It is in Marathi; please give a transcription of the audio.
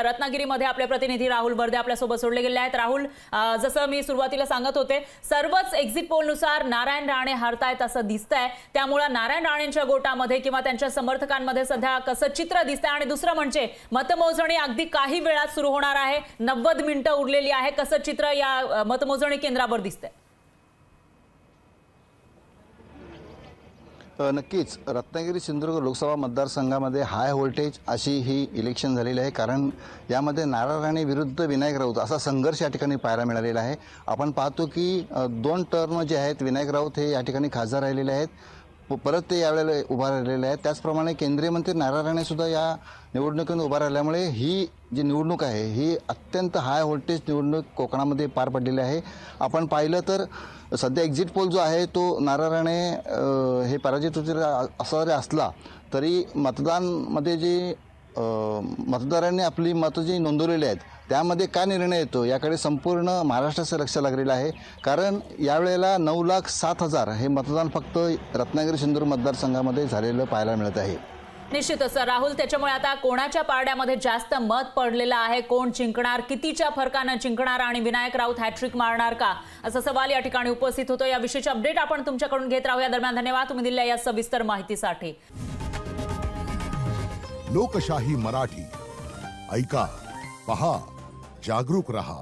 रत्नागिरीमध्ये आपले प्रतिनिधी राहुल बर्दे आपल्यासोबत जोडले गेले आहेत। राहुल, जसं मी सुरुवातीला सांगत होते, सर्वच एक्झिट पोलनुसार नारायण राणे हरतायत असं दिसतंय। त्यामुळे नारायण राणेंच्या गोटामध्ये किंवा त्यांच्या समर्थकांमध्ये सध्या कसं चित्र दिसतंय? आणि दुसरं म्हणजे मतमोजणी अगदी काही वेळात सुरू होणार आहे, 90 मिनिटं उरलेली आहे। कसं चित्र या मतमोजणी केंद्रावर दिसतंय? नक्कीच रत्नागिरी सिंधुदुर्ग लोकसभा मतदारसंघामध्ये हाय व्होल्टेज अशी ही इलेक्शन झालेली आहे, कारण यामध्ये नारायण राणे विरुद्ध विनायक राऊत असा संघर्ष या ठिकाणी पाहायला मिळालेला आहे। आपण पाहतो की 2 टर्म जे आहेत विनायक राऊत हे या ठिकाणी खासदार राहिलेले आहेत, परत ते यावेळेला उभा राहिलेले आहेत। त्याचप्रमाणे केंद्रीय मंत्री नारायण राणे सुद्धा या निवडणुकीत उभा राहिल्यामुळे ही जी निवडणूक आहे ही अत्यंत हाय व्होल्टेज निवडणूक कोकणामध्ये पार पडलेली आहे। आपण पाहिलं तर सध्या एक्झिट पोल जो आहे तो नारायण राणे हे पराजित होते असा जरी असला तरी मतदानमध्ये जे मतदारांनी आपली मतं जी नोंदवलेली आहेत त्यामध्ये काय निर्णय येतो याकडे संपूर्ण महाराष्ट्राचं लक्ष लागलेलं आहे, कारण यावेळेला 9,07,000 हे मतदान फक्त रत्नागिरी सिंधुदुर्ग मतदारसंघामध्ये झालेलं पाहायला मिळत आहे। निश्चितच राहुल, त्याच्यामुळे आता कोणाच्या पारड्यामध्ये जास्त मत पडलेलं आहे, कोण जिंकणार, कितीच्या फरकानं जिंकणार आणि विनायक राऊत हॅट्रिक मारणार का, असा सवाल या ठिकाणी उपस्थित होतो। या विषयीचे अपडेट आपण तुमच्याकडून घेत राहू। या दरम्यान धन्यवाद तुम्ही दिलेल्या या सविस्तर माहितीसाठी। लोकशाही मराठी ऐका, पहा, जागरूक रहा।